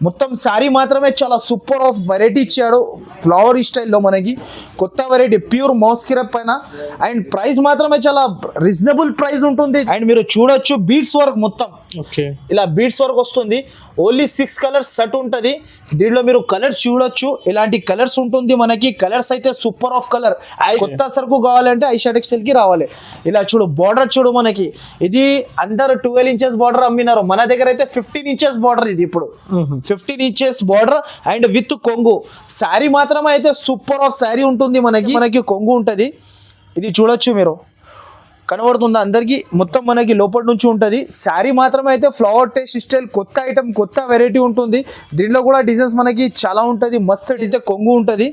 మొత్తం శారీ మాత్రమే చాలా సూపర్ ఆఫ్ వెరైటీ ఇచ్చాడు ఫ్లవర్ స్టైల్లో మనకి కొత్త వెరైటీ ప్యూర్ మౌస్కిరప్ పైన అండ్ ప్రైస్ మాత్రమే చాలా రీజనబుల్ ప్రైస్ ఉంటుంది అండ్ మీరు చూడొచ్చు బీడ్స్ వర్క్ మొత్తం ఇలా బీడ్స్ వర్క్ వస్తుంది ఓన్లీ 6 కలర్స్ సెట్ ఉంటుంది దీంట్లో మీరు కలర్స్ చూడొచ్చు ఇలాంటి కలర్స్ ఉంటుంది మనకి కలర్స్ అయితే సూపర్ ఆఫ్ కలర్ కొత్త సరుకు కావాలంటే ఐషా టెక్స్టైల్ కి రావాలి ఇలా చూడు బార్డర్ చూడు మనకి ఇది అందరు 12 ఇంచెస్ బార్డర్ అమ్మినారు మన దగ్గర అయితే 15 ఇంచెస్ బార్డర్ ఇది ఇప్పుడు 15 ఇంచెస్ బార్డర్ అండ్ విత్ కొంగు శారీ మాత్రమే అయితే సూపర్ ఆఫ్ శారీ ఉంటుంది మనకి కొంగు ఉంటుంది ఇది చూడొచ్చు మీరు కనబడుతుంది అందరికి మొత్తం మనకి లోపల నుంచి ఉంటుంది శారీ మాత్రమే అయితే ఫ్లవర్ టేస్ట్ స్టైల్ కొత్త ఐటమ్ కొత్త వెరైటీ ఉంటుంది దీంట్లో కూడా డిజైన్స్ మనకి చాలా ఉంటుంది మస్త్ అయితే కొంగు ఉంటుంది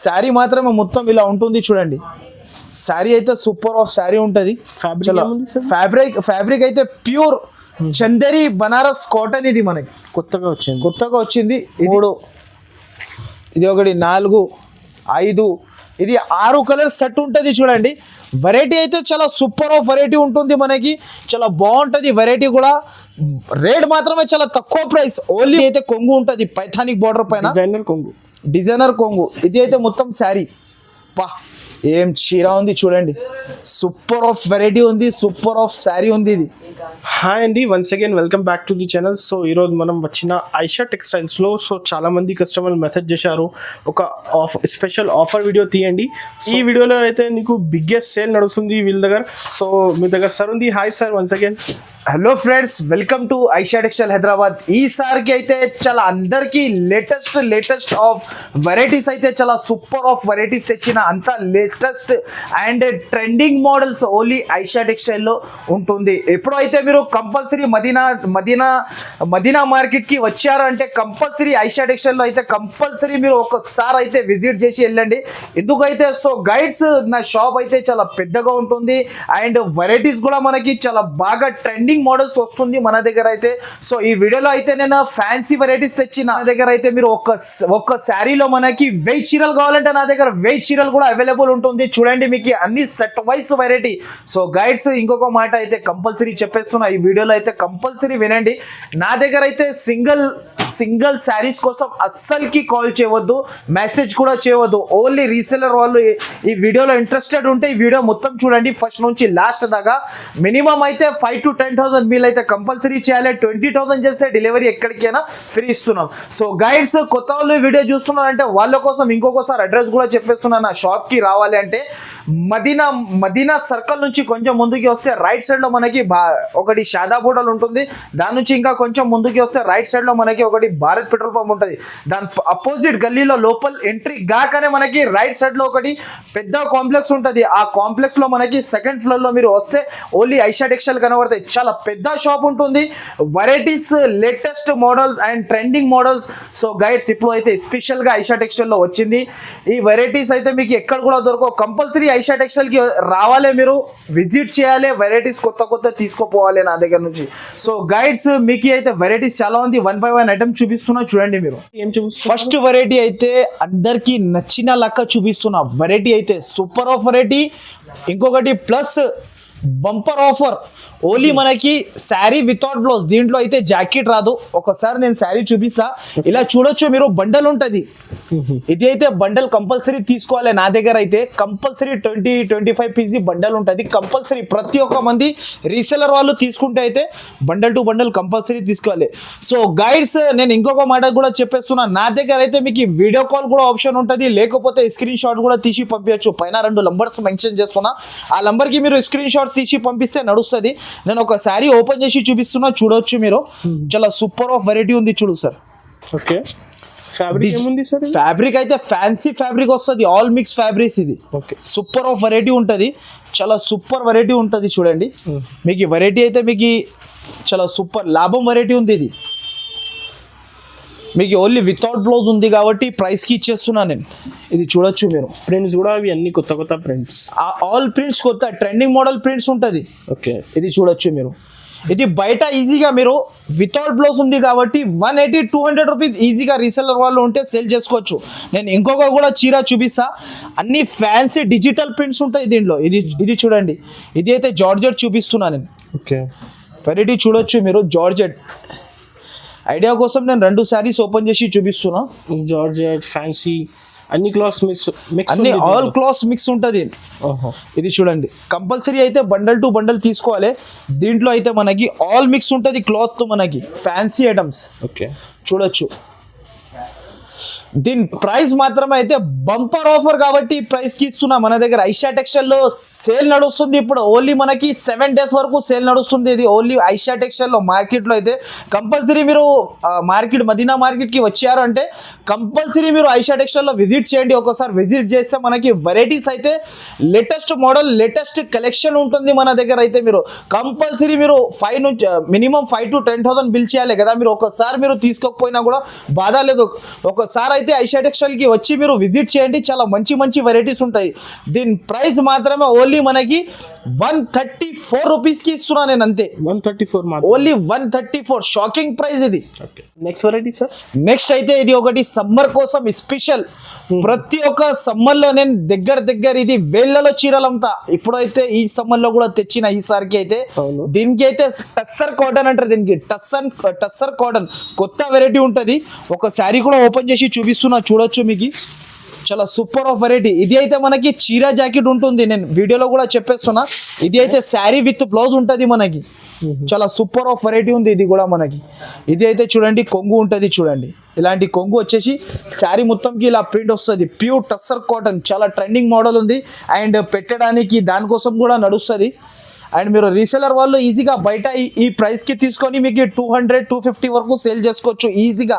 శారీ మాత్రమే మొత్తం ఇలా ఉంటుంది చూడండి శారీ అయితే సూపర్ ఆఫ్ శారీ ఉంటుంది ఫ్యాబ్రిక్ అయితే ప్యూర్ చందేరి బనారస్ కాటన్ ఇది మనకి కొత్తగా వచ్చింది ఇది ఒకటి 4 5 ఇది 6 కలర్ సెట్ ఉంటుంది చూడండి వెరైటీ అయితే చాలా సూపర్ ఆఫ్ వెరైటీ ఉంటుంది మనకి చాలా బాగుంటుంది వెరైటీ కూడా రేట్ మాత్రమే చాలా తక్కువ ప్రైస్ ఓన్లీ అయితే కొంగు ఉంటుంది పైథానిక్ బార్డర్ పైన డిజైనర్ కొంగు ఇది అయితే మొత్తం శారీ పా ఏం చీర ఉంది చూడండి సూపర్ ఆఫ్ వెరైటీ ఉంది సూపర్ ఆఫ్ శారీ ఉంది ఇది హాయ్ అండి once again welcome back to the channel so ఈరోజు మనం వచ్చిన ఐషా టెక్స్టైల్స్లో సో చాలా మంది కస్టమర్లు మెసేజ్ చేశారు ఒక స్పెషల్ ఆఫర్ వీడియో తీయండి ఈ వీడియోలో అయితే నీకు బిగ్గెస్ట్ సేల్ నడుస్తుంది వీళ్ళ దగ్గర సో మీ దగ్గర సార్ ఉంది hi sir once again hello friends welcome to Aisha textile Hyderabad ఈసారికి అయితే చాలా అందరికీ లేటెస్ట్ ఆఫ్ వెరైటీస్ అయితే చాలా సూపర్ ఆఫ్ వెరైటీస్ తెచ్చిన అంత latest and trending models only Aisha టెక్స్టైల్లో ఉంటుంది ఎప్పుడైతే మీరు కంపల్సరీ మదీనా మార్కెట్కి వచ్చారు అంటే కంపల్సరీ ఐషా టెక్స్టైల్లో అయితే కంపల్సరీ మీరు ఒకసారి అయితే విజిట్ చేసి వెళ్ళండి ఎందుకైతే సో గైడ్స్ నా షాప్ అయితే చాలా పెద్దగా ఉంటుంది అండ్ వెరైటీస్ కూడా మనకి చాలా బాగా ట్రెండింగ్ మోడల్స్ వస్తుంది మన దగ్గర అయితే సో ఈ వీడియోలో అయితే నేను ఫ్యాన్సీ వెరైటీస్ తెచ్చిన నా దగ్గర అయితే మీరు ఒక శారీలో మనకి 1000 చీరలు కావాలంటే నా దగ్గర 1000 చీరలు కూడా అవైలబుల్ ఉంటుంది చూడండి మీకు అన్ని set wise variety so guides ఇంకొక మాట అయితే కంపల్సరీ చెప్పేస్తున్నా ఈ వీడియోలో అయితే కంపల్సరీ వినండి నా దగ్గర అయితే సింగిల్ శారీస్ కోసం అస్సలకి కాల్ చేయవద్దు మెసేజ్ కూడా చేయవద్దు ఓన్లీ రీసెలర్ వాళ్ళు ఈ వీడియోలో ఇంట్రెస్టెడ్ ఉంటే ఈ వీడియో మొత్తం చూడండి ఫస్ట్ నుంచి లాస్ట్ దాకా మినిమం అయితే 5 to 10,000 మీల్ అయితే కంపల్సరీ చేయాలి 20,000 చేస్తే డెలివరీ ఎక్కడికైనా ఫ్రీ ఇస్తున్నాం సో గైడ్స్ కొత్త వాళ్ళు వీడియో చూస్తున్నారంటే వాళ్ళ కోసం ఇంకొకసారి అడ్రస్ కూడా చెప్పేస్తున్నాను నా షాప్కి రావాలి అంటే మదీనా సర్కిల్ నుంచి కొంచెం ముందుకి వస్తే రైట్ సైడ్లో మనకి ఒకటి షాదాబోడల్ ఉంటుంది దాని నుంచి ఇంకా కొంచెం ముందుకి వస్తే రైట్ సైడ్లో మనకి ఒకటి భారత్ పెట్రోల్ పంప్ ఉంటుంది దాని అపోజిట్ గల్లీలో లోపల ఎంట్రీ గాకనే మనకి రైట్ సైడ్లో ఒకటి పెద్ద కాంప్లెక్స్ ఉంటుంది ఆ కాంప్లెక్స్లో మనకి సెకండ్ ఫ్లోర్లో మీరు వస్తే ఓన్లీ ఐషా టెక్స్టైల్ కనబడతాయి చాలా పెద్ద షాప్ ఉంటుంది varieties latest models and trending models so guides ఇప్పుడు అయితే స్పెషల్గా ఐషా టెక్స్టైల్లో వచ్చింది ఈ వెరైటీస్ అయితే మీకు ఎక్కడ కూడా దొరకవు కంపల్సరీ ఐషా టెక్స్టైల్కి రావాలి మీరు విజిట్ చేయాలి వెరైటీస్ కొత్త తీసుకోపోవాలి నా దగ్గర నుంచి సో గైడ్స్ మీకు అయితే వెరైటీస్ చాలా ఉంది 1 by 1 ఐటమ్ చూపిస్తున్నా చూడండి మీరు ఫస్ట్ వెరైటీ అయితే అందరికి నచ్చిన లెక్క చూపిస్తున్నా వెరైటీ అయితే సూపర్ ఆఫ్ వెరైటీ ఇంకొకటి ప్లస్ బంపర్ ఆఫర్ ఓన్లీ మనకి శారీ వితౌట్ బ్లౌజ్ దీంట్లో అయితే జాకెట్ రాదు ఒకసారి నేను శారీ చూపిస్తా ఇలా చూడొచ్చు మీరు బండల్ ఉంటుంది ఇది అయితే బండల్ కంపల్సరీ తీసుకోవాలి నా దగ్గర అయితే కంపల్సరీ 20-25 పీసీ బండల్ ఉంటుంది కంపల్సరీ ప్రతి ఒక్క మంది రీసెలర్ వాళ్ళు తీసుకుంటే అయితే బండల్ టు బండల్ కంపల్సరీ తీసుకోవాలి సో గైడ్స్ నేను ఇంకొక మాట కూడా చెప్పేస్తున్నా నా దగ్గర అయితే మీకు వీడియో కాల్ కూడా ఆప్షన్ ఉంటుంది లేకపోతే స్క్రీన్ షాట్ కూడా తీసి పంపించచ్చు పైన 2 నంబర్స్ మెన్షన్ చేస్తున్నా ఆ నంబర్కి మీరు స్క్రీన్ షాట్స్ తీసి పంపిస్తే నడుస్తుంది నేను ఒక శారీ ఓపెన్ చేసి చూపిస్తున్నా చూడొచ్చు మీరు చాలా సూపర్ ఆఫ్ వెరైటీ ఉంది చూడు సార్ ఓకే ఫ్యాబ్రిక్ అయితే ఫ్యాన్సీ ఫ్యాబ్రిక్ వస్తుంది ఆల్ మిక్స్ ఫ్యాబ్రిక్స్ ఇది ఓకే సూపర్ ఆఫ్ వెరైటీ ఉంటుంది చాలా సూపర్ వెరైటీ ఉంటుంది చూడండి మీకు వెరైటీ అయితే మీకు చాలా సూపర్ లాభం వెరైటీ ఉంది ఇది మీకు ఓన్లీ వితౌట్ బ్లౌజ్ ఉంది కాబట్టి ప్రైస్కి ఇచ్చేస్తున్నా నేను ఇది చూడొచ్చు మీరు ప్రింట్స్ కూడా అవి అన్ని కొత్త ప్రింట్స్ ఆల్ ప్రింట్స్ కొత్త ట్రెండింగ్ మోడల్ ప్రింట్స్ ఉంటుంది ఓకే ఇది చూడొచ్చు మీరు ఇది బయట ఈజీగా మీరు వితౌట్ బ్లౌజ్ ఉంది కాబట్టి 180-200 రూపీస్ ఈజీగా రీసెలర్ వాళ్ళు ఉంటే సేల్ చేసుకోవచ్చు నేను ఇంకొక కూడా చీర చూపిస్తా అన్ని ఫ్యాన్సీ డిజిటల్ ప్రింట్స్ ఉంటాయి దీంట్లో ఇది చూడండి ఇది అయితే జార్జెట్ చూపిస్తున్నా నేను ఓకే వెరైటీ చూడొచ్చు మీరు జార్జెట్ ఐడియా కోసం నేను 2 శారీస్ ఓపెన్ చేసి చూపిస్తున్నా. జార్జెట్ ఫ్యాన్సీ అన్ని క్లాత్స్ మిక్స్ అన్ని ఆల్ క్లాత్స్ మిక్స్ ఉంటుంది. ఇది చూడండి, కంపల్సరీ అయితే బండల్ టు బండల్ తీసుకోవాలి. దీంట్లో అయితే మనకి ఆల్ మిక్స్ ఉంటుంది క్లాత్, మనకి ఫ్యాన్సీ ఐటమ్స్. ఓకే, చూడొచ్చు. దీని ప్రైస్ మాత్రమే అయితే బంపర్ ఆఫర్ కాబట్టి ఈ ప్రైస్ కి ఇస్తున్నా. మన దగ్గర ఐషా టెక్స్టైల్ లో సేల్ నడుస్తుంది ఇప్పుడు. ఓన్లీ మనకి 7 days వరకు సేల్ నడుస్తుంది. ఇది ఓన్లీ ఐషా టెక్స్టైల్ లో. మార్కెట్ లో అయితే కంపల్సరీ మీరు మార్కెట్ మదీనా మార్కెట్ కి వచ్చారు అంటే కంపల్సరీ మీరు ఐషా టెక్స్టైల్ లో విజిట్ చేయండి. ఒకసారి విజిట్ చేస్తే మనకి వెరైటీస్ అయితే లేటెస్ట్ మోడల్, లేటెస్ట్ కలెక్షన్ ఉంటుంది మన దగ్గర. అయితే మీరు కంపల్సరీ మీరు 5 నుంచి మినిమం 5 to 10,000 బిల్ చేయాలి కదా. మీరు ఒకసారి మీరు తీసుకోకపోయినా కూడా బాధ లేదు. ఒకసారి అయితే ఐషా టెక్స్టైల్ కి వచ్చి మీరు విజిట్ చేయండి. చాలా మంచి మంచి వెరైటీస్ ఉంటాయి. దీని ప్రైస్ మాత్రమే ఓన్లీ మనకి 134 రూపీస్ కి ఇస్తున్నా నేను, అంతే. 134 ఓన్లీ 134. షాకింగ్ ప్రైస్ ఇది. Next variety sir. నెక్స్ట్ అయితే ఇది ఒకటి సమ్మర్ కోసం స్పెషల్. ప్రతి ఒక్క సమ్మర్ లో నేను దగ్గర ఇది వేళ్లలో చీరలంతా. ఇప్పుడైతే ఈ సమ్మర్ లో కూడా తెచ్చిన ఈసారికి అయితే దీనికి అయితే టస్సర్ కాటన్ అంటారు. దీనికి టస్సర్ కాటన్ కొత్త వెరైటీ ఉంటది. ఒక శారీ కూడా ఓపెన్ చేసి చూపిస్తున్నా, చూడొచ్చు మీకు. చాలా సూపర్ ఆఫ్ వెరైటీ. ఇది అయితే మనకి చీర జాకెట్ ఉంటుంది, నేను వీడియోలో కూడా చెప్పేస్తున్నా. ఇది అయితే శారీ విత్ బ్లౌజ్ ఉంటుంది మనకి. చాలా సూపర్ ఆఫ్ వెరైటీ ఉంది ఇది కూడా మనకి. ఇది అయితే చూడండి, కొంగు ఉంటుంది చూడండి. ఇలాంటి కొంగు వచ్చేసి శారీ మొత్తంకి ఇలా ప్రింట్ వస్తుంది. ప్యూర్ టస్సర్ కాటన్, చాలా ట్రెండింగ్ మోడల్ ఉంది. అండ్ పెట్టడానికి దానికోసం కూడా నడుస్తుంది. అండ్ మీరు రీసెలర్ వాళ్ళు ఈజీగా బయట ఈ ప్రైస్కి తీసుకొని మీకు 200-250 వరకు సేల్ చేసుకోవచ్చు ఈజీగా.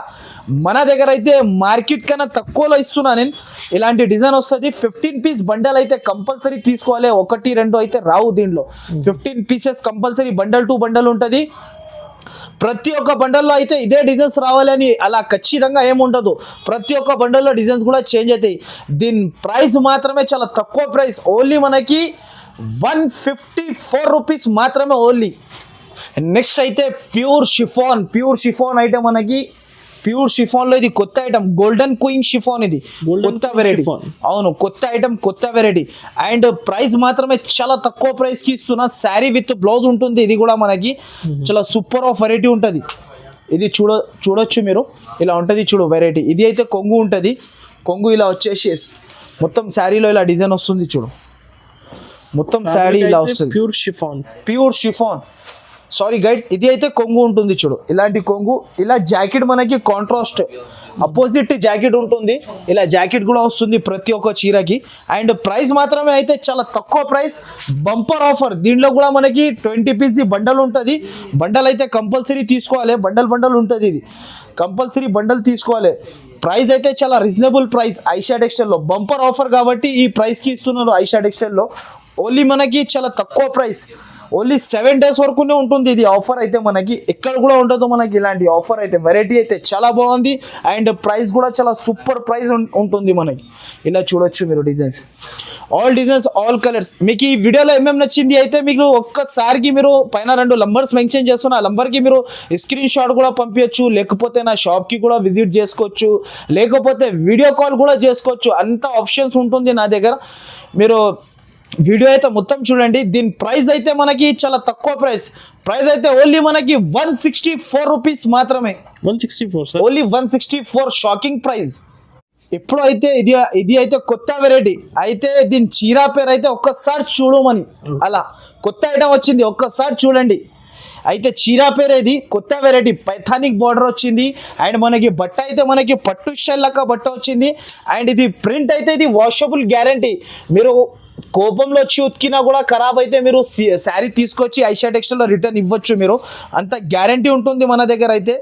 మన దగ్గర అయితే మార్కెట్ కన్నా తక్కువలో ఇస్తున్నా నేను. ఇలాంటి డిజైన్ వస్తుంది. 15 పీస్ బండల్ అయితే కంపల్సరీ తీసుకోవాలి. 1-2 అయితే రావు దీంట్లో. 15 pieces compulsory bundle to bundle ఉంటుంది. ప్రతి ఒక్క బండల్లో అయితే ఇదే డిజైన్స్ రావాలని అలా ఖచ్చితంగా ఏముండదు. ప్రతి ఒక్క బండల్లో డిజైన్స్ కూడా చేంజ్ అవుతాయి. దీని ప్రైస్ మాత్రమే చాలా తక్కువ ప్రైస్. ఓన్లీ మనకి 154 రూపీస్ మాత్రమే ఓన్లీ. నెక్స్ట్ అయితే ప్యూర్ షిఫాన్ ఐటమ్ మనకి. ప్యూర్ షిఫాన్ లో ఇది కొత్త ఐటమ్, గోల్డెన్ క్వీన్ షిఫాన్. ఇది కొత్త వెరైటీ. అవును, కొత్త ఐటమ్, కొత్త వెరైటీ. అండ్ ప్రైస్ మాత్రమే చాలా తక్కువ ప్రైస్ కి ఇస్తున్నా. శారీ విత్ బ్లౌజ్ ఉంటుంది. ఇది కూడా మనకి చాలా సూపర్ ఆఫ్ వెరైటీ ఉంటుంది. ఇది చూడొచ్చు మీరు. ఇలా ఉంటుంది చూడు వెరైటీ. ఇది అయితే కొంగు ఉంటుంది. కొంగు ఇలా వచ్చేసి మొత్తం శారీలో ఇలా డిజైన్ వస్తుంది చూడు. మొత్తం శారీ ఇలా వస్తుంది. Pure chiffon. సారీ గైడ్స్, ఇది అయితే కొంగు ఉంటుంది చూడు. ఇలాంటి కొంగు. ఇలా జాకెట్ మనకి కాంట్రాస్ట్ అపోజిట్ జాకెట్ ఉంటుంది. ఇలా జాకెట్ కూడా వస్తుంది ప్రతి ఒక్క చీరకి. అండ్ ప్రైస్ మాత్రమే అయితే చాలా తక్కువ ప్రైస్, బంపర్ ఆఫర్. దీంట్లో కూడా మనకి 20 పీస్ ది బండల్ ఉంటుంది. బండల్ అయితే కంపల్సరీ తీసుకోవాలి. బండల్ ఉంటుంది. ఇది కంపల్సరీ బండల్ తీసుకోవాలి. ప్రైస్ అయితే చాలా రీజనబుల్ ప్రైస్ ఐషా టెక్స్టైల్లో. బంపర్ ఆఫర్ కాబట్టి ఈ ప్రైస్కి ఇస్తున్నారు ఐషా టెక్స్టైల్లో. ఓన్లీ మనకి చాలా తక్కువ ప్రైస్. ఓన్లీ 7 days వరకునే ఉంటుంది ఇది ఆఫర్. అయితే మనకి ఎక్కడ కూడా ఉండదు మనకి ఇలాంటి ఆఫర్. అయితే వెరైటీ అయితే చాలా బాగుంది. అండ్ ప్రైస్ కూడా చాలా సూపర్ ప్రైస్ ఉంటుంది మనకి. ఇలా చూడొచ్చు మీరు designs, all designs, all colours. మీకు ఈ వీడియోలో ఏమేమి నచ్చింది అయితే మీకు ఒక్కసారికి మీరు పైన 2 నంబర్స్ మెన్షన్ చేస్తున్నా. ఆ నంబర్కి మీరు స్క్రీన్ షాట్ కూడా పంపించచ్చు. లేకపోతే నా షాప్కి కూడా విజిట్ చేసుకోవచ్చు. లేకపోతే వీడియో కాల్ కూడా చేసుకోవచ్చు. అంత ఆప్షన్స్ ఉంటుంది నా దగ్గర. మీరు వీడియో అయితే మొత్తం చూడండి. దీని ప్రైస్ అయితే మనకి చాలా తక్కువ ప్రైస్ అయితే ఓన్లీ మనకి 164 రూపీస్ మాత్రమే. 164 ఓన్లీ 164. Shocking price. ఇప్పుడు అయితే ఇది అయితే కొత్త వెరైటీ. అయితే దీని చీరా పేరు అయితే ఒక్కసారి చూడమని, అలా కొత్త ఐటమ్ వచ్చింది, ఒక్కసారి చూడండి. అయితే చీరా పేరు ఇది కొత్త వెరైటీ. పైథానిక్ బార్డర్ వచ్చింది. అండ్ మనకి బట్ట అయితే మనకి పట్టు స్టైల్ లెక్క బట్ట వచ్చింది. అండ్ ఇది ప్రింట్ అయితే ఇది వాషబుల్ గ్యారంటీ. మీరు కోపంలో వచ్చి ఉతికినా కూడా ఖరాబ్ అయితే మీరు శారీ తీసుకొచ్చి ఐషా టెక్స్టైల్లో రిటర్న్ ఇవ్వచ్చు. మీరు అంత గ్యారంటీ ఉంటుంది మన దగ్గర. అయితే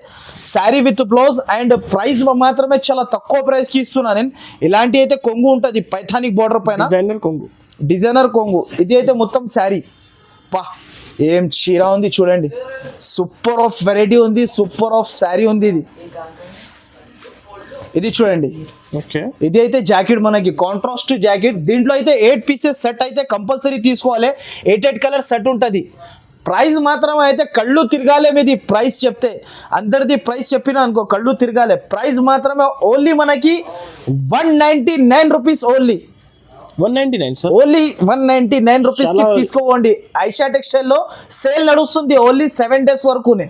sari with blouse. And price మాత్రమే చాలా తక్కువ ప్రైస్కి ఇస్తున్నా నేను. ఇలాంటి అయితే కొంగు ఉంటుంది పైథానిక్ బార్డర్ పైన, డిజైనర్ కొంగు. ఇది అయితే మొత్తం శారీ. పా ఏం చీర ఉంది చూడండి. సూపర్ ఆఫ్ వెరైటీ ఉంది, సూపర్ ఆఫ్ శారీ ఉంది ఇది. ఇది చూడండి. ఇది అయితే జాకెట్ మనకి కాంట్రాస్ట్ జాకెట్. దీంట్లో అయితే 8 పీసెస్ సెట్ అయితే కంపల్సరీ తీసుకోవాలి. 8 కలర్ సెట్ ఉంటుంది. ప్రైస్ మాత్రమే అయితే కళ్ళు తిరగాలి మీది ప్రైస్ చెప్తే. అందరిది ప్రైస్ చెప్పినా అనుకో కళ్ళు తిరగాలి. ప్రైస్ మాత్రమే ఓన్లీ మనకి 199 రూపీస్. ఓన్లీ 199 రూపీస్ కి తీసుకోండి. ఐషా టెక్స్టైల్ లో సేల్ నడుస్తుంది ఓన్లీ 7 days వరకునే.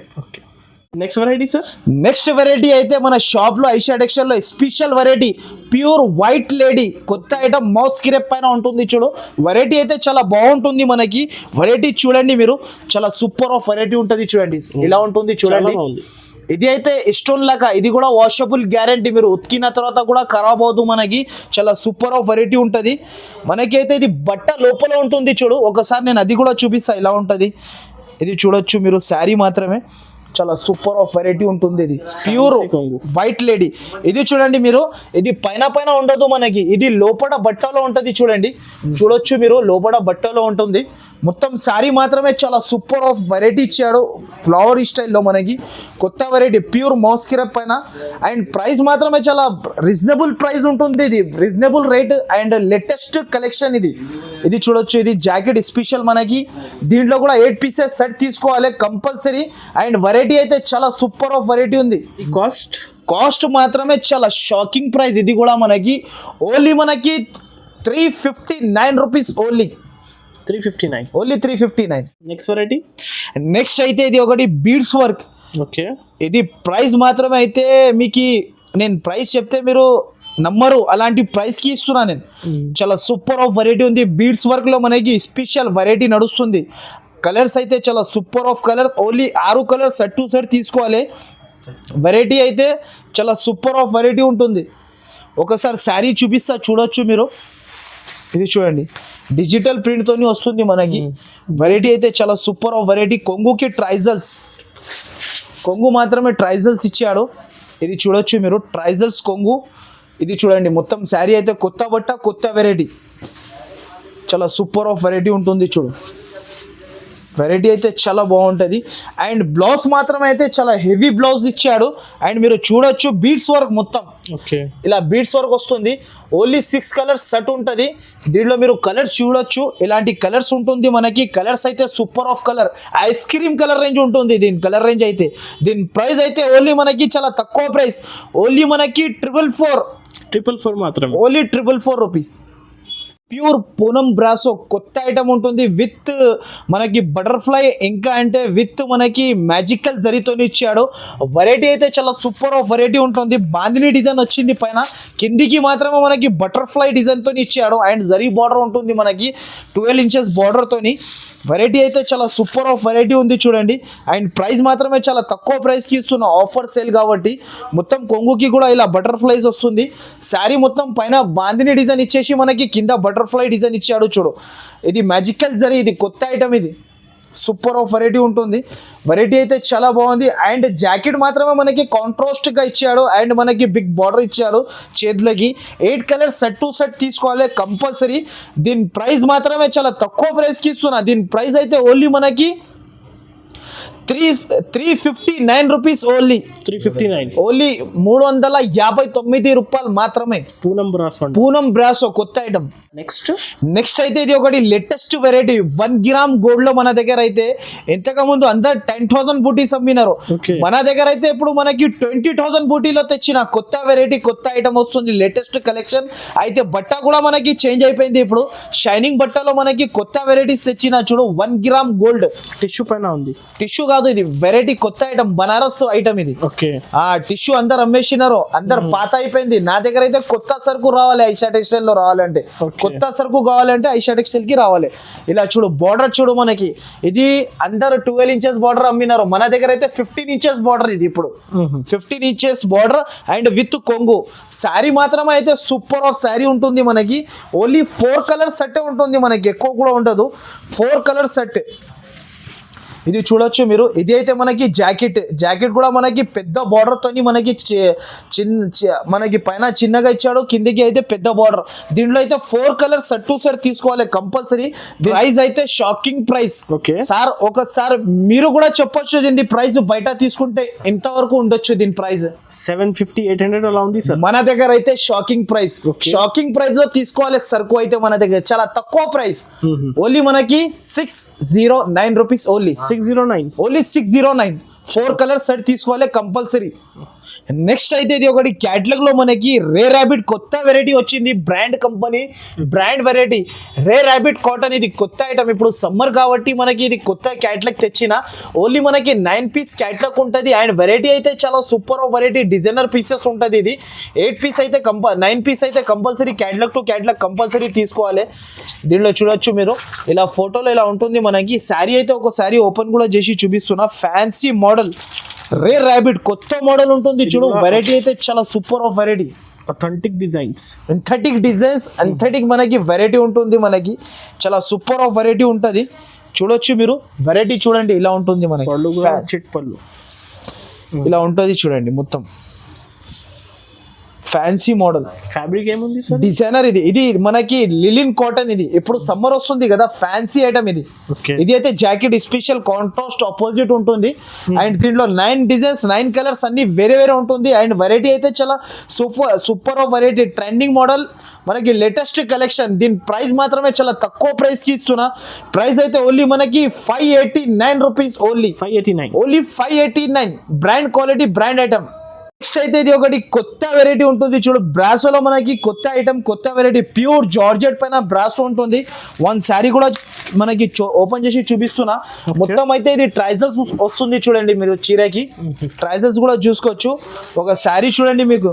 Next variety sir. Next variety అయితే మన షాప్ లో ఐషా టెక్స్టైల్ లో special variety pure white lady కొత్త ఐటమ్ మౌస్ కిరెప్ పైన ఉంటుంది చూడు. వెరైటీ అయితే చాలా బాగుంటుంది మనకి. వెరైటీ చూడండి మీరు, చాలా సూపర్ ఆఫ్ వెరైటీ ఉంటుంది చూడండి. ఇలా ఉంటుంది చూడండి. ఇది అయితే స్టోన్ లాగా, ఇది కూడా వాషబుల్ గ్యారంటీ. మీరు ఉతికిన తర్వాత కూడా ఖరాబ్ అవుతుంది మనకి. చాలా సూపర్ ఆఫ్ వెరైటీ ఉంటుంది మనకి. అయితే ఇది బట్ట లోపల ఉంటుంది చూడు. ఒకసారి నేను అది కూడా చూపిస్తా. ఇలా ఉంటుంది ఇది చూడొచ్చు మీరు. శారీ మాత్రమే చాలా సూపర్ ఆఫ్ వెరైటీ ఉంటుంది. ఇది ప్యూర్ వైట్ లేడీ. ఇది చూడండి మీరు, ఇది పైన పైన ఉండదు మనకి, ఇది లోపల బట్టలో ఉంటుంది చూడండి. చూడొచ్చు మీరు, లోపల బట్టలో ఉంటుంది. మొత్తం శారీ మాత్రమే చాలా సూపర్ ఆఫ్ వెరైటీ ఇచ్చాడు ఫ్లవర్ స్టైల్లో మనకి. కొత్త వెరైటీ ప్యూర్ మౌస్ కిరప్ పైన. అండ్ ప్రైస్ మాత్రమే చాలా రీజనబుల్ ప్రైస్ ఉంటుంది. ఇది reasonable rate and latest collection ఇది. ఇది చూడొచ్చు, ఇది జాకెట్ స్పెషల్ మనకి. దీంట్లో కూడా 8 పీసెస్ సెట్ తీసుకోవాలి కంపల్సరీ. అండ్ వెరైటీ అయితే చాలా సూపర్ ఆఫ్ వెరైటీ ఉంది. కాస్ట్ మాత్రమే చాలా షాకింగ్ ప్రైస్. ఇది కూడా మనకి ఓన్లీ మనకి 359 rupees. Only 359. Next variety. Next అయితే ఇది ఒకటి బీడ్స్ వర్క్. ఓకే, ఇది ప్రైస్ మాత్రమే. అయితే మీకు నేను ప్రైస్ చెప్తే మీరు నమ్మరు, అలాంటి ప్రైస్కి ఇస్తున్నా నేను. చాలా సూపర్ ఆఫ్ వెరైటీ ఉంది. బీడ్స్ వర్క్లో మనకి స్పెషల్ వెరైటీ నడుస్తుంది. కలర్స్ అయితే చాలా super of colours. Only 6 colours set to set తీసుకోవాలి. వెరైటీ అయితే చాలా సూపర్ ఆఫ్ వెరైటీ ఉంటుంది. ఒకసారి శారీ చూపిస్తా, చూడొచ్చు మీరు. ఇది చూడండి, డిజిటల్ ప్రింట్తో వస్తుంది మనకి. వెరైటీ అయితే చాలా సూపర్ ఆఫ్ వెరైటీ. కొంగుకి ట్రైజల్స్, కొంగు మాత్రమే ట్రైజల్స్ ఇచ్చాడు. ఇది చూడొచ్చు మీరు, ట్రైజల్స్ కొంగు. ఇది చూడండి, మొత్తం శారీ అయితే కొత్త బట్ట, కొత్త వెరైటీ. చాలా సూపర్ ఆఫ్ వెరైటీ ఉంటుంది చూడు. వెరైటీ అయితే చాలా బాగుంటుంది. అండ్ బ్లౌజ్ మాత్రం అయితే చాలా హెవీ బ్లౌజ్ ఇచ్చాడు. అండ్ మీరు చూడొచ్చు బీడ్స్ వర్క్ మొత్తం. ఓకే, ఇలా బీడ్స్ వర్క్ వస్తుంది. ఓన్లీ 6 కలర్స్ సెట్ ఉంటుంది. దీంట్లో మీరు కలర్స్ చూడొచ్చు, ఇలాంటి కలర్స్ ఉంటుంది మనకి. కలర్స్ అయితే super of colour, ice cream colour range ఉంటుంది దీని కలర్ రేంజ్ అయితే. దీని ప్రైస్ అయితే ఓన్లీ మనకి చాలా తక్కువ ప్రైస్. ఓన్లీ మనకి 444 మాత్రమే. Only 444 rupees. Pure Poonam brasso కొత్త ఐటమ్ ఉంటుంది. విత్ మనకి బటర్ఫ్లై, ఇంకా అంటే విత్ మనకి మ్యాజికల్ జరీతో ఇచ్చాడు. వెరైటీ అయితే చాలా సూపర్ ఆఫ్ వెరైటీ ఉంటుంది. బాందిని డిజైన్ వచ్చింది పైన, కిందికి మాత్రమే మనకి బటర్ఫ్లై డిజైన్తో ఇచ్చాడు. అండ్ జరీ బార్డర్ ఉంటుంది మనకి 12 ఇంచెస్ బార్డర్తోని. వెరైటీ అయితే చాలా సూపర్ ఆఫ్ వెరైటీ ఉంది చూడండి. అండ్ ప్రైస్ మాత్రమే చాలా తక్కువ ప్రైస్కి ఇస్తున్న, ఆఫర్ సేల్ కాబట్టి. మొత్తం కొంగుకి కూడా ఇలా బటర్ఫ్లైస్ వస్తుంది. శారీ మొత్తం పైన బాందిని డిజైన్ ఇచ్చేసి మనకి కింద బటర్ఫ్లై డిజైన్ ఇచ్చాడు చూడు. ఇది మ్యాజికల్ జరీ, ఇది కొత్త ఐటమ్. ఇది సూపర్ ఆఫ్ వెరైటీ ఉంటుంది. వెరైటీ అయితే చాలా బాగుంది. అండ్ జాకెట్ మాత్రమే మనకి కాంట్రాస్ట్గా ఇచ్చాడు. అండ్ మనకి బిగ్ బార్డర్ ఇచ్చాడు చేతులకి. 8 కలర్స్ సెట్ టు సెట్ తీసుకోవాలి కంపల్సరీ. దీని ప్రైస్ మాత్రమే చాలా తక్కువ ప్రైస్కి ఇస్తున్నా. దీని ప్రైస్ అయితే ఓన్లీ మనకి 359 రూపీస్. ఓన్లీ 359. ఓన్లీ 359 రూపాయలు మాత్రమే. పూనం బ్రాసో కొత్త ఐటమ్. నెక్స్ట్ అయితే ఇది ఒకటి లేటెస్ట్ వెరైటీ 1 గ్రామ్ గోల్డ్ లో మన దగ్గర అయితే ఎంతకు ముందు అందరు 10,000 బూటీస్ అమ్మినారు. మన దగ్గర అయితే ఇప్పుడు మనకి 20,000 బూటీలో తెచ్చిన కొత్త వెరైటీ, కొత్త ఐటమ్ వస్తుంది. లేటెస్ట్ కలెక్షన్ అయితే. బట్ట కూడా మనకి చేంజ్ అయిపోయింది. ఇప్పుడు షైనింగ్ బట్టలో మనకి కొత్త వెరైటీస్ తెచ్చిన చూడు. 1 గ్రామ్ గోల్డ్ టిష్యూ పైన ఉంది. టిష్యూ కాదు, ఇది వెరైటీ కొత్త ఐటమ్, బనారస్ ఐటమ్ ఇది. ఆ టిష్యూ అందరు అమ్మేసినారు, అందరు పాత అయిపోయింది. నా దగ్గర అయితే కొత్త సరుకు రావాలి ఐషా టెక్స్టైల్ లో రావాలంటే, కొత్త సరుకు కావాలంటే ఐషా టెక్స్టైల్ కి రావాలి. ఇలా చూడు, బార్డర్ చూడు మనకి. ఇది అందరు 12 ఇంచెస్ బార్డర్ అమ్మినారు. మన దగ్గర అయితే 15 ఇంచెస్ బార్డర్. ఇది ఇప్పుడు 15 ఇంచెస్ బార్డర్ అండ్ విత్ కొంగు. శారీ మాత్రం అయితే సూపర్ ఆఫ్ శారీ ఉంటుంది మనకి. ఓన్లీ 4 కలర్ సెట్ ఉంటుంది మనకి, ఎక్కువ కూడా ఉండదు. 4 కలర్ సెట్. ఇది చూడొచ్చు మీరు. ఇది అయితే మనకి జాకెట్ కూడా మనకి పెద్ద బార్డర్ తోని మనకి మనకి పైన చిన్నగా ఇచ్చాడు, కిందికి అయితే పెద్ద బార్డర్. దీంట్లో అయితే 4 కలర్ సెట్ టు సెట్ తీసుకోవాలి కంపల్సరీ. ప్రైస్ అయితే షాకింగ్ ప్రైస్. సార్ ఒకసారి మీరు కూడా చెప్పొచ్చు దీని ప్రైస్ బయట తీసుకుంటే ఎంతవరకు ఉండొచ్చు. దీని ప్రైస్ 750-800 అలా ఉంది సార్. మన దగ్గర అయితే షాకింగ్ ప్రైస్. షాకింగ్ ప్రైస్ లో తీసుకోవాలి సరుకు అయితే మన దగ్గర చాలా తక్కువ ప్రైస్. ఓన్లీ మనకి 609 rupees. Only 609. Only 609. 4 colour set తీసుకోవాలి కంపల్సరీ. నెక్స్ట్ అయితే ఇది ఒకటి క్యాటలాగ్ లో మనకి రే ర్యాబిట్ కొత్త వెరైటీ వచ్చింది, బ్రాండ్ కంపెనీ బ్రాండ్ వెరైటీ రే ర్యాబిట్ కాటన్. ఇది కొత్త ఐటమ్, ఇప్పుడు సమ్మర్ కాబట్టి మనకి ఇది కొత్త క్యాటలాగ్ తెచ్చిన. ఓన్లీ మనకి 9 పీస్ క్యాటలాగ్ ఉంటుంది అండ్ వెరైటీ అయితే చాలా సూపర్ వెరైటీ, డిజైనర్ పీసెస్ ఉంటుంది. ఇది 8 పీస్ అయితే 9 పీస్ అయితే compulsory catalogue to catalogue compulsory తీసుకోవాలి. దీనిలో చూడొచ్చు మీరు ఇలా ఫోటోలో ఇలా ఉంటుంది. మనకి శారీ అయితే ఒక శారీ ఓపెన్ కూడా చేసి చూపిస్తున్నా. ఫ్యాన్సీ మోడల్ రే ర్యాబిట్ కొత్త మోడల్ ఉంటుంది చూడు. వెరైటీ అయితే చాలా super of variety, authentic designs, authentic మనకి వెరైటీ ఉంటుంది. మనకి చాలా సూపర్ ఆఫ్ వెరైటీ ఉంటుంది. చూడొచ్చు మీరు వెరైటీ చూడండి ఇలా ఉంటుంది. మనకి పళ్ళు కూడా చిట్ పళ్ళు ఇలా ఉంటుంది చూడండి. మొత్తం ఫ్యాన్సీ మోడల్. ఫ్యాబ్రిక్ ఏముంది సార్? డిజైనర్ ఇది మనకి లిలిన్ కాటన్. ఇది ఇప్పుడు సమ్మర్ వస్తుంది కదా, ఫ్యాన్సీ ఐటమ్ ఇది. Okay. ఇది అయితే జాకెట్ స్పెషల్ కాంట్రాస్ట్ ఆపోజిట్ ఉంటుంది అండ్ దీంట్లో 9 డిజైన్స్ 9 కలర్స్ అన్ని వేరే వేరే ఉంటుంది అండ్ వెరైటీ అయితే చాలా super of variety, trending model, మనకి లేటెస్ట్ కలెక్షన్. దీని ప్రైస్ మాత్రమే చాలా తక్కువ ప్రైస్ కి ఇస్తున్నా. ప్రైస్ అయితే ఓన్లీ మనకి 589 rupees, only 589. Brand quality, brand item. Next అయితే ఇది ఒకటి కొత్త వెరైటీ ఉంటుంది చూడు. బ్రాసోలో మనకి కొత్త ఐటమ్, కొత్త వెరైటీ, ప్యూర్ జార్జెట్ పైన బ్రాసో ఉంటుంది. వన్ శారీ కూడా మనకి ఓపెన్ చేసి చూపిస్తున్నా. మొత్తం అయితే ఇది ట్రైజల్స్ వస్తుంది చూడండి మీరు. చీరకి ట్రైజల్స్ కూడా చూసుకోవచ్చు. ఒక శారీ చూడండి, మీకు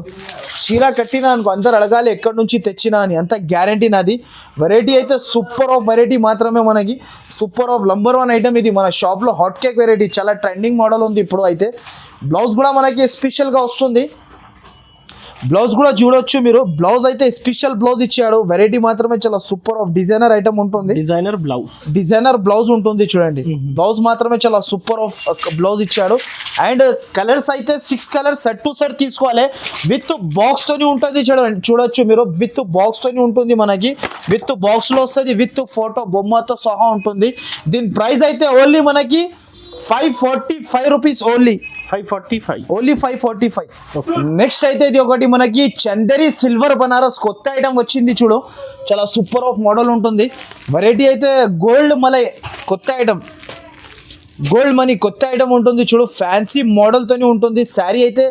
చీర కట్టినా అనుకో అందరు అడగాలి ఎక్కడి నుంచి తెచ్చినా అని, అంత గ్యారంటీ నాది. వెరైటీ అయితే సూపర్ ఆఫ్ వెరైటీ మాత్రమే, మనకి సూపర్ ఆఫ్ నంబర్ 1 ఐటమ్ ఇది. మన షాప్లో హాట్ కేక్ వెరైటీ చాలా ట్రెండింగ్ మోడల్ ఉంది ఇప్పుడు అయితే. బ్లౌజ్ కూడా మనకి స్పెషల్గా వస్తుంది. బ్లౌజ్ కూడా చూడొచ్చు మీరు. బ్లౌజ్ అయితే స్పెషల్ బ్లౌజ్ ఇచ్చాడు. వెరైటీ మాత్రమే చాలా సూపర్ ఆఫ్ డిజైనర్ ఐటమ్ ఉంటుంది. డిజైనర్ బ్లౌజ్ ఉంటుంది చూడండి. బ్లౌజ్ మాత్రమే చాలా సూపర్ ఆఫ్ బ్లౌజ్ ఇచ్చాడు అండ్ కలర్స్ అయితే 6 కలర్స్ సెట్ టు సెట్ తీసుకోవాలి. విత్ బాక్స్ తోని ఉంటుంది చూడొచ్చు మీరు. విత్ బాక్స్ తోని ఉంటుంది మనకి. విత్ బాక్స్ లో వస్తుంది, విత్ ఫోటో బొమ్మతో సహా ఉంటుంది. దీని ప్రైస్ అయితే ఓన్లీ మనకి 545 రూపీస్, ఓన్లీ 545. నెక్స్ట్ అయితే ఇది ఒకటి మనకి చందేరి సిల్వర్ బనారస్ కొత్త ఐటమ్ వచ్చింది చూడు. చాలా సూపర్ ఆఫ్ మోడల్ ఉంటుంది. వెరైటీ అయితే గోల్డ్ మలై కొత్త ఐటమ్, గోల్డ్ మనీ కొత్త ఐటమ్ ఉంటుంది చూడు. ఫ్యాన్సీ మోడల్ తోని ఉంటుంది. శారీ అయితే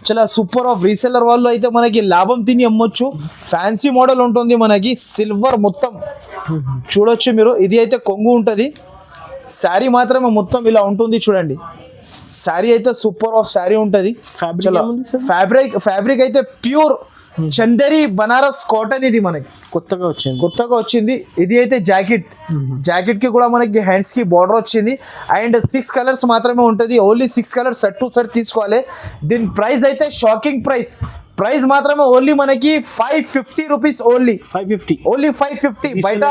చాలా సూపర్ ఆఫ్ రీసెల్లర్ వాళ్ళు అయితే మనకి లాభం తిని అమ్మొచ్చు. ఫ్యాన్సీ మోడల్ ఉంటుంది మనకి. సిల్వర్ మొత్తం చూడొచ్చు మీరు. ఇది అయితే కొంగు ఉంటుంది. శారీ మాత్రమే మొత్తం ఇలా ఉంటుంది చూడండి. శారీ అయితే సూపర్ ఆఫ్ శారీ ఉంటుంది. ఫ్యాబ్రిక్ అయితే ప్యూర్ చందేరి బనారస్ కాటన్. ఇది మనకి కొత్తగా వచ్చింది. ఇది అయితే జాకెట్ కి కూడా మనకి హ్యాండ్స్ కి బార్డర్ వచ్చింది అండ్ 6 కలర్స్ మాత్రమే ఉంటుంది. Only 6 colours set to set తీసుకోవాలి. దీని ప్రైస్ అయితే షాకింగ్ ప్రైస్ మాత్రమే ఓన్లీ మనకి 550 రూపీస్, ఓన్లీ 550. బయట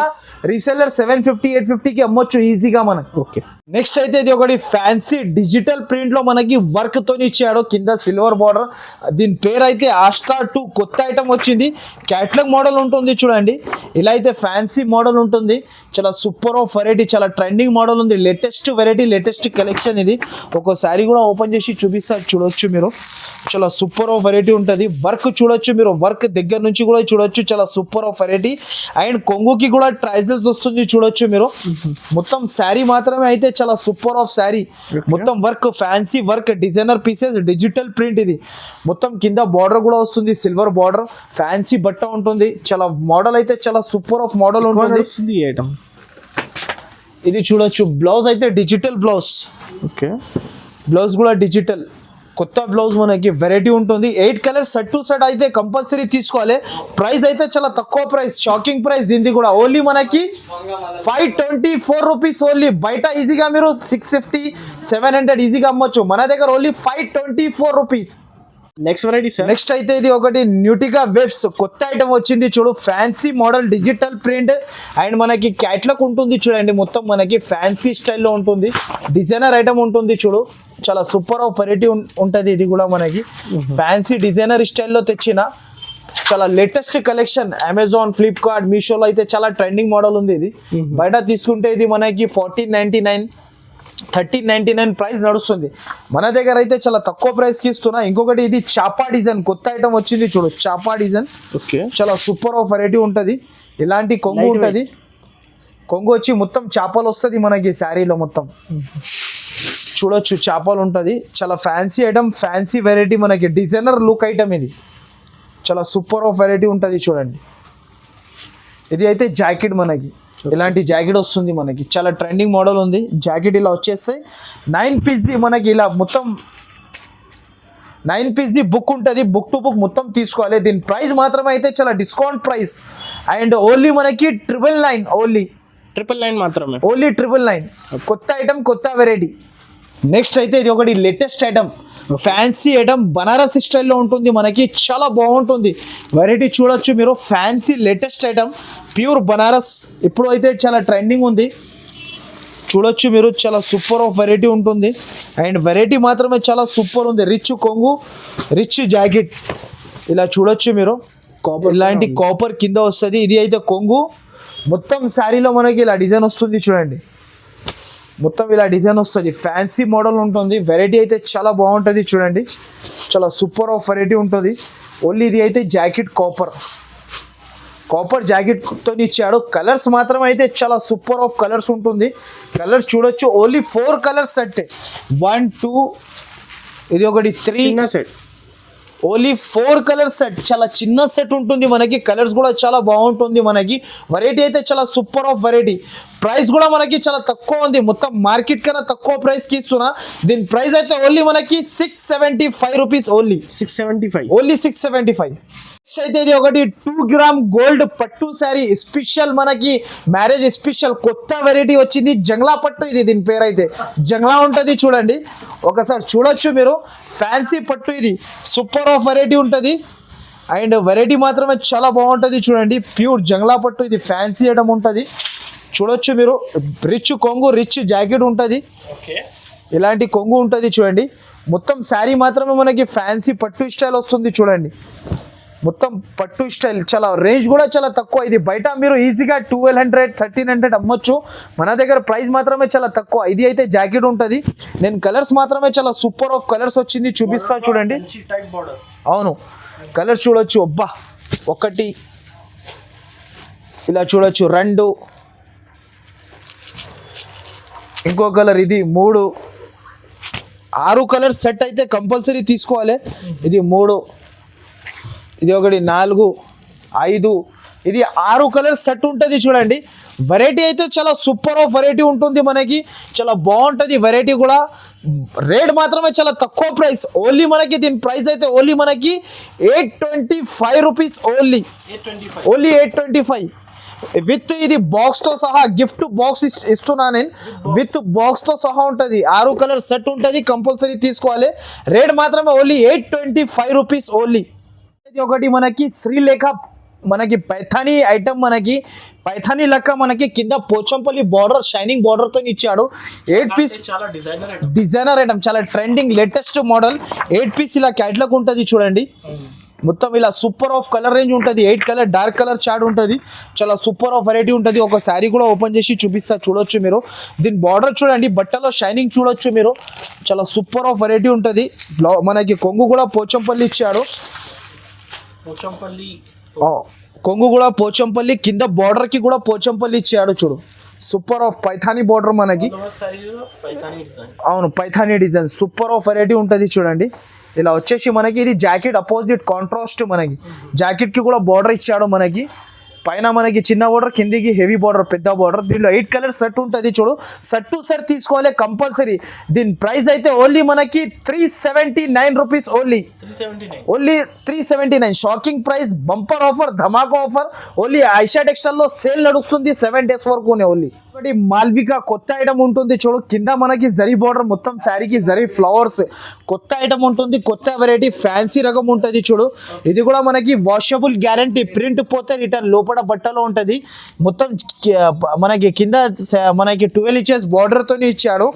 రీసెల్లర్ 750 850కి అమ్మొచ్చు ఈజీగా మనకు. ఓకే. నెక్స్ట్ అయితే ఇది ఒకటి ఫ్యాన్సీ డిజిటల్ ప్రింట్ లో మనకి వర్క్ తోని ఇచ్చాడు. కింద సిల్వర్ బార్డర్. దీని పేరు అయితే ఆస్టా 2 కొత్త ఐటమ్ వచ్చింది. క్యాటలాగ్ మోడల్ ఉంటుంది చూడండి. ఇలా అయితే ఫ్యాన్సీ మోడల్ ఉంటుంది. చాలా సూపర్ ఆఫ్ వెరైటీ, చాలా ట్రెండింగ్ మోడల్ ఉంది. లేటెస్ట్ వెరైటీ, లేటెస్ట్ కలెక్షన్ ఇది. ఒక శారీ కూడా ఓపెన్ చేసి చూపిస్తారు చూడొచ్చు మీరు. చాలా సూపర్ ఆఫ్ వెరైటీ ఉంటుంది. వర్క్ చూడొచ్చు మీరు. వర్క్ దగ్గర నుంచి కూడా చూడొచ్చు. చాలా సూపర్ ఆఫ్ వెరైటీ అండ్ కొంగుకి కూడా ట్రైజల్స్ వస్తుంది చూడొచ్చు మీరు. మొత్తం శారీ మాత్రమే అయితే చాలా సూపర్ ఆఫ్ శారీ. మొత్తం work, fancy work, designer pieces, digital print. ఇది మొత్తం కింద బార్డర్ కూడా వస్తుంది, సిల్వర్ బార్డర్. ఫ్యాన్సీ బట్ట ఉంటుంది. చాలా మోడల్ అయితే చాలా సూపర్ ఆఫ్ మోడల్ ఉంటుంది. ఇది చూడొచ్చు. బ్లౌజ్ అయితే డిజిటల్ బ్లౌజ్. ఓకే. బ్లౌజ్ కూడా డిజిటల్ కొత్త బ్లౌజ్ మనకి వెరైటీ ఉంటుంది. 8 కలర్స్ సెట్ టు సెట్ అయితే కంపల్సరీ తీసుకోవాలి. ప్రైస్ అయితే చాలా తక్కువ ప్రైస్, షాకింగ్ ప్రైస్. దీనికి కూడా ఓన్లీ మనకి 524 రూపీస్, ఓన్లీ. బయట ఈజీగా మీరు 650 700 ఈజీగా అమ్మొచ్చు. మన దగ్గర only 524 rupees. Next variety sir. Next అయితే ఇది ఒకటి న్యూటికా వెబ్స్ కొత్త ఐటమ్ వచ్చింది చూడు. Fancy model, digital print and మనకి క్యాట్లాగ్ ఉంటుంది చూడండి. మొత్తం మనకి ఫ్యాన్సీ స్టైల్లో ఉంటుంది. డిజైనర్ ఐటమ్ ఉంటుంది చూడు. చాలా సూపర్ ఆఫ్ వెరైటీ ఉంటుంది. ఇది కూడా మనకి ఫ్యాన్సీ డిజైనర్ స్టైల్లో తెచ్చిన చాలా లేటెస్ట్ కలెక్షన్. అమెజాన్, ఫ్లిప్కార్ట్, మీషోలో అయితే చాలా ట్రెండింగ్ మోడల్ ఉంది ఇది. బయట తీసుకుంటే ఇది మనకి 1499 1399 ప్రైస్ నడుస్తుంది. మన దగ్గర అయితే చాలా తక్కువ ప్రైస్కి ఇస్తున్నా. ఇంకొకటి ఇది చాపా డిజైన్ కొత్త ఐటమ్ వచ్చింది చూడు. చాపా డిజైన్ చాలా సూపర్ ఆఫ్ వెరైటీ ఉంటుంది. ఇలాంటి కొంగు ఉంటుంది. కొంగు వచ్చి మొత్తం చాపలు వస్తుంది మనకి శారీలో మొత్తం చూడొచ్చు చేపలు ఉంటుంది, చాలా ఫ్యాన్సీ ఐటమ్, ఫ్యాన్సీ వెరైటీ, మనకి డిజైనర్ లుక్ ఐటమ్ ఇది, చాలా సూపర్ ఆఫ్ వెరైటీ ఉంటుంది చూడండి. ఇది అయితే జాకెట్, మనకి ఇలాంటి జాకెట్ వస్తుంది, మనకి చాలా ట్రెండింగ్ మోడల్ ఉంది జాకెట్. ఇలా వచ్చేస్తే 9 పీస్ మనకి ఇలా మొత్తం 9 పీస్ బుక్ ఉంటుంది, బుక్ టు బుక్ మొత్తం తీసుకోవాలి. దీని ప్రైస్ మాత్రమే అయితే చాలా డిస్కౌంట్ ప్రైస్, అండ్ ఓన్లీ మనకి 999, ఓన్లీ 999 మాత్రమే, ఓన్లీ 999. కొత్త ఐటమ్, కొత్త వెరైటీ. నెక్స్ట్ అయితే ఇది ఒకటి latest item, fancy item, Banaras స్టైల్లో ఉంటుంది, మనకి చాలా బాగుంటుంది వెరైటీ. చూడొచ్చు మీరు, fancy latest item, pure Banaras, ఇప్పుడు అయితే చాలా ట్రెండింగ్ ఉంది. చూడొచ్చు మీరు, చాలా సూపర్ ఆఫ్ వెరైటీ ఉంటుంది, అండ్ వెరైటీ మాత్రమే చాలా సూపర్ ఉంది. రిచ్ కొంగు, రిచ్ జాకెట్, ఇలా చూడొచ్చు మీరు, ఇలాంటి కాపర్ కింద వస్తుంది. ఇది అయితే కొంగు, మొత్తం శారీలో మనకి ఇలా డిజైన్ వస్తుంది చూడండి, మొత్తం ఇలా డిజైన్ వస్తుంది, ఫ్యాన్సీ మోడల్ ఉంటుంది. వెరైటీ అయితే చాలా బాగుంటుంది చూడండి, చాలా సూపర్ ఆఫ్ వెరైటీ ఉంటుంది. ఓన్లీ ఇది అయితే జాకెట్ కాపర్ జాకెట్తో ఇచ్చాడు. కలర్స్ మాత్రం అయితే చాలా సూపర్ ఆఫ్ కలర్స్ ఉంటుంది. కలర్స్ చూడొచ్చు, ఓన్లీ 4 కలర్స్ సెట్, 1 2, ఇది ఒకటి 3 సెట్, ఓన్లీ 4 కలర్ సెట్, చాలా చిన్న సెట్ ఉంటుంది మనకి. కలర్స్ కూడా చాలా బాగుంటుంది మనకి. వెరైటీ అయితే చాలా సూపర్ ఆఫ్ వెరైటీ. ప్రైస్ కూడా మనకి చాలా తక్కువ ఉంది, మొత్తం మార్కెట్ కన్నా తక్కువ ప్రైస్కి ఇస్తున్నా. దీని ప్రైస్ అయితే ఓన్లీ మనకి 675 రూపీస్, ఓన్లీ 675. అయితే ఇది ఒకటి 2 గ్రామ్ గోల్డ్ పట్టు శారీ స్పెషల్, మనకి మ్యారేజ్ స్పెషల్ కొత్త వెరైటీ వచ్చింది, జంగ్లా పట్టు. ఇది దీని పేరు అయితే జంగ్లా ఉంటుంది చూడండి, ఒకసారి చూడొచ్చు మీరు. ఫ్యాన్సీ పట్టు, ఇది సూపర్ ఆఫ్ వెరైటీ ఉంటుంది, అండ్ వెరైటీ మాత్రమే చాలా బాగుంటుంది చూడండి. ప్యూర్ జంగ్లా పట్టు, ఇది ఫ్యాన్సీ ఐటమ్ ఉంటుంది. చూడొచ్చు మీరు, రిచ్ కొంగు, రిచ్ జాకెట్ ఉంటుంది, ఇలాంటి కొంగు ఉంటుంది చూడండి. మొత్తం శారీ మాత్రమే మనకి ఫ్యాన్సీ పట్టు స్టైల్ వస్తుంది చూడండి, మొత్తం పట్టు స్టైల్. చాలా రేంజ్ కూడా చాలా తక్కువ, ఇది బయట మీరు ఈజీగా 1200 1300 అమ్మొచ్చు, మన దగ్గర ప్రైస్ మాత్రమే చాలా తక్కువ. ఇది అయితే జాకెట్ ఉంటుంది. నేను కలర్స్ మాత్రమే చాలా సూపర్ ఆఫ్ కలర్స్ వచ్చింది, చూపిస్తా చూడండి. అవును, కలర్స్ చూడొచ్చు, అబ్బా, 1 ఇలా చూడొచ్చు, 2, ఇంకో కలర్, ఇది 3, 6 కలర్ సెట్ అయితే కంపల్సరీ తీసుకోవాలి. ఇది 3, ఇది ఒకటి 4, 5, ఇది 6 కలర్ సెట్ ఉంటుంది చూడండి. వెరైటీ అయితే చాలా సూపర్ ఆఫ్ వెరైటీ ఉంటుంది మనకి, చాలా బాగుంటుంది వెరైటీ కూడా. రేట్ మాత్రమే చాలా తక్కువ ప్రైస్, ఓన్లీ మనకి దీని ప్రైస్ అయితే ఓన్లీ మనకి 825 రూపీస్, ఓన్లీ 825 విత్ ఇది బాక్స్తో సహా, గిఫ్ట్ బాక్స్ ఇస్తున్నా నేను, విత్ బాక్స్తో సహా ఉంటుంది. 6 కలర్ సెట్ ఉంటుంది, కంపల్సరీ తీసుకోవాలి. రేట్ మాత్రమే ఓన్లీ 825 రూపీస్, ఓన్లీ. ఇది ఒకటి మనకి శ్రీలేఖ, మనకి పైథానీ ఐటమ్, మనకి పైథానీ లెక్క, మనకి కింద పోచంపల్లి బార్డర్, షైనింగ్ బార్డర్తో ఇచ్చాడు. 8 పీస్ డిజైనర్ ఐటమ్, చాలా ట్రెండింగ్ లేటెస్ట్ మోడల్. 8 పీస్ ఇలా క్యాట్లాగ్ ఉంటుంది చూడండి, మొత్తం ఇలా సూపర్ ఆఫ్ కలర్ రేంజ్ ఉంటుంది. 8 కలర్ డార్క్ కలర్ చార్ట్ ఉంటుంది, చాలా సూపర్ ఆఫ్ వెరైటీ ఉంటుంది. ఒక శారీ కూడా ఓపెన్ చేసి చూపిస్తా, చూడొచ్చు మీరు. దీని బార్డర్ చూడండి, బట్టలో షైనింగ్ చూడొచ్చు మీరు, చాలా సూపర్ ఆఫ్ వెరైటీ ఉంటుంది. మనకి కొంగు కూడా పోచంపల్లి ఇచ్చాడు, కొంగు కూడా పోచంపల్లి, కింద బార్డర్ కి కూడా పోచంపల్లి ఇచ్చాడు చూడు. సూపర్ ఆఫ్ పైథానీ బార్డర్ మనకి, అవును Paithani design, super of variety ఉంటుంది చూడండి. ఇలా వచ్చేసి మనకి ఇది జాకెట్ అపోజిట్ కాంట్రాస్ట్, మనకి జాకెట్ కి కూడా బార్డర్ ఇచ్చాడు మనకి. పైన మనకి చిన్న బార్డర్, కిందికి హెవీ బార్డర్, పెద్ద బార్డర్. దీనిలో 8 కలర్ సెట్ ఉంటుంది చూడు, సెట్ టు సెట్ తీసుకోవాలి కంపల్సరీ. దీని ప్రైస్ అయితే ఓన్లీ మనకి 379 rupees, only 379. Shocking price, bumper offer, ధమాకా ఆఫర్. ఓన్లీ ఐషా టెక్స్టైల్ లో సేల్ నడుస్తుంది 7 days వరకు ఓన్లీ. ఒకటి మాల్వికా కొత్త ఐటమ్ ఉంటుంది చూడు, కింద మనకి జరీ బార్డర్, మొత్తం శారీకి జరీ ఫ్లవర్స్, కొత్త ఐటమ్ ఉంటుంది, కొత్త వెరైటీ, ఫ్యాన్సీ రకం ఉంటుంది చూడు. ఇది కూడా మనకి వాషబుల్ గ్యారంటీ, ప్రింట్ పోతే రిటర్న్, లోపల బట్టలో ఉంటుంది. మొత్తం మనకి కింద మనకి 12 inches బార్డర్ తోనే ఇచ్చాడు,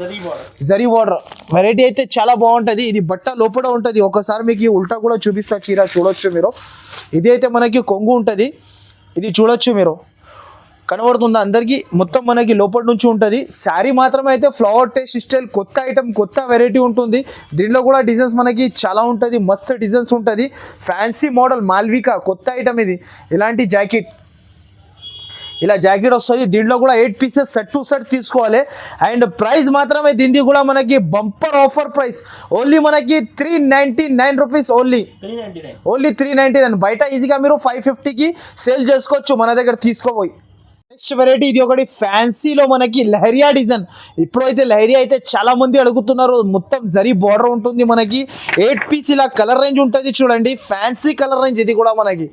జరీ బార్డర్. వెరైటీ అయితే చాలా బాగుంటుంది. ఇది బట్ట లోపల ఉంటుంది, ఒకసారి మీకు ఉల్టా కూడా చూపిస్తా, చీర చూడొచ్చు మీరు. ఇది అయితే మనకి కొంగు ఉంటుంది, ఇది చూడొచ్చు మీరు, కనబడుతుంది అందరికీ. మొత్తం మనకి లోపల నుంచి ఉంటుంది. శారీ మాత్రమే అయితే ఫ్లవర్ టేస్ట్ స్టైల్, కొత్త ఐటమ్, కొత్త వెరైటీ ఉంటుంది. దీనిలో కూడా డిజైన్స్ మనకి చాలా ఉంటుంది, మస్త్ డిజైన్స్ ఉంటుంది. ఫ్యాన్సీ మోడల్ మాల్వికా కొత్త ఐటమ్ ఇది. ఇలాంటి జాకెట్, ఇలా జాకెట్ వస్తుంది. దీంట్లో కూడా 8 పీసెస్ సెట్ టు సెట్ తీసుకోవాలి. అండ్ ప్రైస్ మాత్రమే దీనికి కూడా మనకి బంపర్ ఆఫర్ ప్రైస్ ఓన్లీ మనకి 399 రూపీస్ ఓన్లీ 399. బయట ఈజీగా మీరు 550కి సేల్ చేసుకోవచ్చు, మన దగ్గర తీసుకోపోయి. నెక్స్ట్ వెరైటీ ఇది ఒకటి ఫ్యాన్సీలో మనకి లహరియా డిజైన్. ఇప్పుడైతే లహరియా అయితే చాలా మంది అడుగుతున్నారు. మొత్తం జరీ బార్డర్ ఉంటుంది మనకి, 8 పీస్ ఇలా కలర్ రేంజ్ ఉంటుంది చూడండి. ఫ్యాన్సీ కలర్ రేంజ్ ఇది కూడా మనకి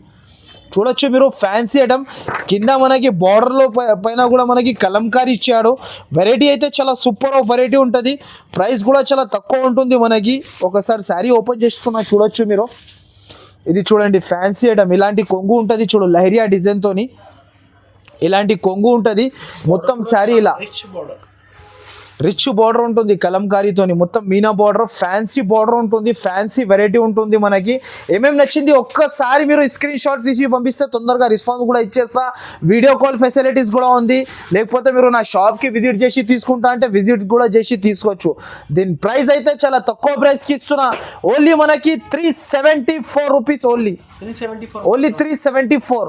చూడొచ్చు మీరు. ఫ్యాన్సీ ఐటమ్ కింద మనకి బార్డర్లో పైన కూడా మనకి కలంకారీ ఇచ్చాడు. వెరైటీ అయితే చాలా సూపర్ ఆఫ్ వెరైటీ ఉంటుంది. ప్రైస్ కూడా చాలా తక్కువ ఉంటుంది మనకి. ఒకసారి శారీ ఓపెన్ చేస్తున్నా చూడొచ్చు మీరు. ఇది చూడండి ఫ్యాన్సీ ఐటమ్. ఇలాంటి కొంగు ఉంటుంది చూడు, లహరియా డిజైన్తోని ఇలాంటి కొంగు ఉంటుంది. మొత్తం శారీ ఇలా రిచ్ బార్డర్ ఉంటుంది కలంకారీతోని, మొత్తం మీనా బార్డర్, ఫ్యాన్సీ బార్డర్ ఉంటుంది. ఫ్యాన్సీ వెరైటీ ఉంటుంది మనకి. ఏమేమి నచ్చింది ఒక్కసారి మీరు స్క్రీన్ షాట్ తీసి పంపిస్తే తొందరగా రెస్పాన్స్ కూడా ఇచ్చేస్తా. వీడియో కాల్ ఫెసిలిటీస్ కూడా ఉంది. లేకపోతే మీరు నా షాప్కి విజిట్ చేసి తీసుకుంటా అంటే విజిట్ కూడా చేసి తీసుకోవచ్చు. దీని ప్రైస్ అయితే చాలా తక్కువ ప్రైస్కి ఇస్తున్నా. ఓన్లీ మనకి 374 రూపీస్ ఓన్లీ 374.